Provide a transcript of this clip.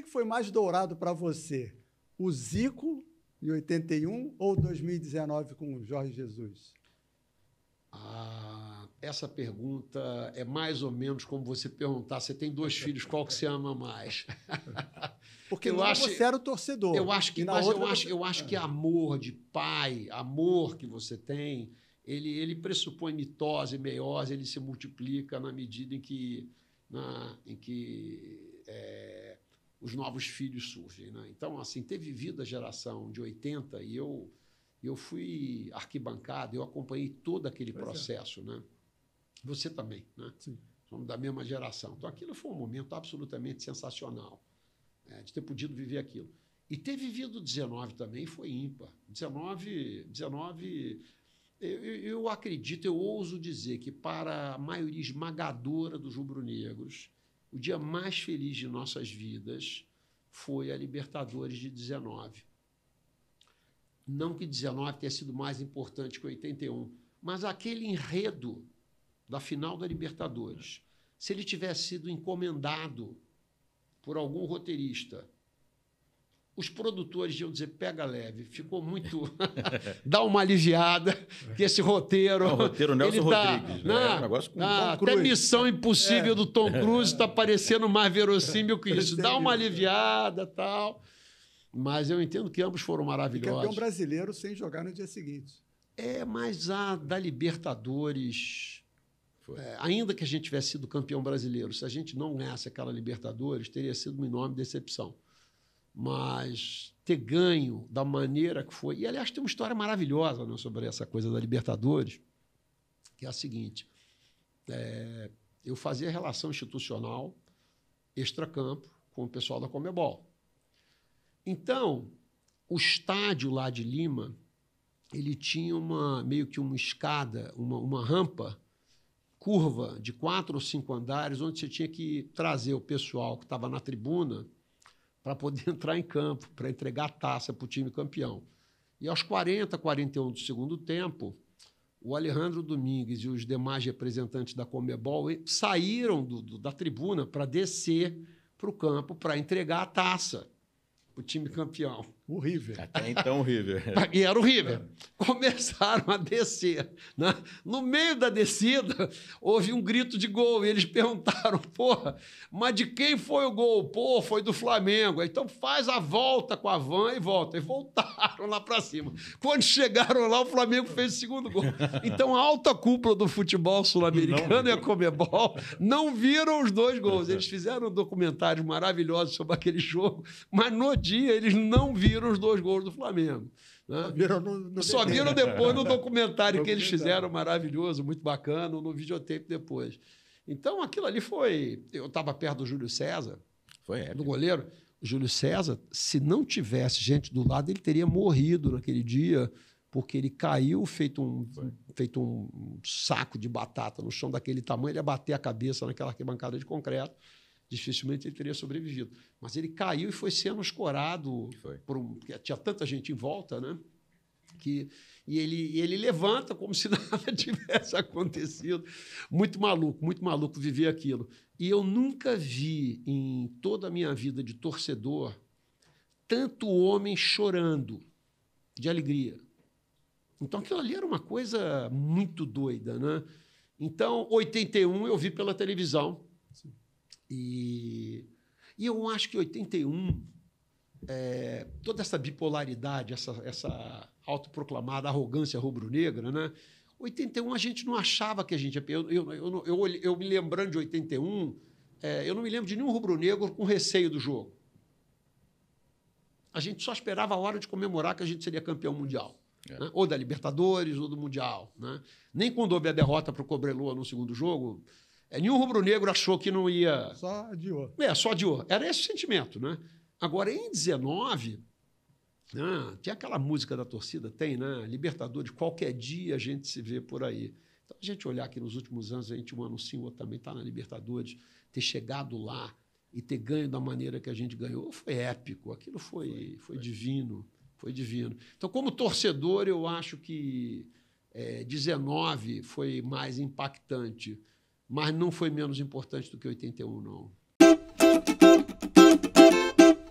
que foi mais dourado para você? O Zico em 81 ou 2019 com o Jorge Jesus? Essa pergunta é mais ou menos como você perguntar: você tem 2 filhos, qual que você ama mais? Porque você era o torcedor. Eu acho que amor de pai, amor que você tem, ele pressupõe mitose, meiose, ele se multiplica na medida em que os novos filhos surgem, né? Então, assim, ter vivido a geração de 80 e eu fui arquibancada, eu acompanhei todo aquele processo, né? Você também, né? Sim. Somos da mesma geração. Então, aquilo foi um momento absolutamente sensacional, de ter podido viver aquilo. E ter vivido 19 também foi ímpar. 19 eu acredito, eu ouso dizer que para a maioria esmagadora dos rubro-negros, o dia mais feliz de nossas vidas foi a Libertadores de 19. Não que 19 tenha sido mais importante que 81, mas aquele enredo da final da Libertadores, se ele tivesse sido encomendado por algum roteirista, os produtores iam dizer: pega leve, ficou muito... dá uma aliviada, que esse roteiro... O roteiro Nelson Rodrigues. Um negócio com até Missão Impossível do Tom Cruise está parecendo mais verossímil que isso. Dá uma aliviada e tal. Mas eu entendo que ambos foram maravilhosos. E campeão brasileiro sem jogar no dia seguinte. Mas a da Libertadores... ainda que a gente tivesse sido campeão brasileiro, se a gente não ganhasse aquela Libertadores, teria sido uma enorme decepção. Mas ter ganho da maneira que foi... E, aliás, tem uma história maravilhosa, né, sobre essa coisa da Libertadores, que é a seguinte. Eu fazia relação institucional, extracampo, com o pessoal da Conmebol. Então, o estádio lá de Lima, ele tinha meio que uma escada, uma rampa, curva de 4 ou 5 andares, onde você tinha que trazer o pessoal que estava na tribuna para poder entrar em campo, para entregar a taça para o time campeão. E aos 40, 41 do segundo tempo, o Alejandro Domingues e os demais representantes da Conmebol saíram da tribuna para descer para o campo para entregar a taça para o time campeão. O River. Até então o River. E era o River. Começaram a descer, né? No meio da descida, houve um grito de gol. E eles perguntaram: porra, mas de quem foi o gol? Pô, foi do Flamengo. Então faz a volta com a van e volta. E voltaram lá para cima. Quando chegaram lá, o Flamengo fez o segundo gol. Então a alta cúpula do futebol sul-americano e a Conmebol não viram os 2 gols. Eles fizeram documentários maravilhosos sobre aquele jogo, mas no dia eles não viram os 2 gols do Flamengo, né? Só viram depois no documentário que eles fizeram, maravilhoso, muito bacana, no videotape depois. Então, aquilo ali foi... Eu estava perto do Júlio César, do goleiro. O Júlio César, se não tivesse gente do lado, ele teria morrido naquele dia, porque ele caiu feito um saco de batata no chão daquele tamanho, ele ia bater a cabeça naquela arquibancada de concreto. Dificilmente ele teria sobrevivido. Mas ele caiu e foi sendo escorado, porque tinha tanta gente em volta, né? E ele levanta como se nada tivesse acontecido. Muito maluco viver aquilo. E eu nunca vi, em toda a minha vida de torcedor, tanto homem chorando de alegria. Então, aquilo ali era uma coisa muito doida, né? Então, 81 eu vi pela televisão. Sim. E eu acho que 81, toda essa bipolaridade, essa autoproclamada arrogância rubro-negra, né? 81 a gente não achava que a gente ia... Eu me lembrando de 81, eu não me lembro de nenhum rubro-negro com receio do jogo. A gente só esperava a hora de comemorar que a gente seria campeão mundial. Né? Ou da Libertadores, ou do Mundial. Né? Nem quando houve a derrota para o Cobreloa no segundo jogo... nenhum rubro-negro achou que não ia... Só adiou. Só adiou. Era esse o sentimento, né? Agora, em 19, tinha aquela música da torcida, tem, né? Libertadores, qualquer dia a gente se vê por aí. Então, a gente olhar que nos últimos anos, a gente, um ano sim, o outro também está na Libertadores, ter chegado lá e ter ganho da maneira que a gente ganhou, foi épico. Aquilo foi divino. Foi divino. Então, como torcedor, eu acho que 19 foi mais impactante, mas não foi menos importante do que 81, não.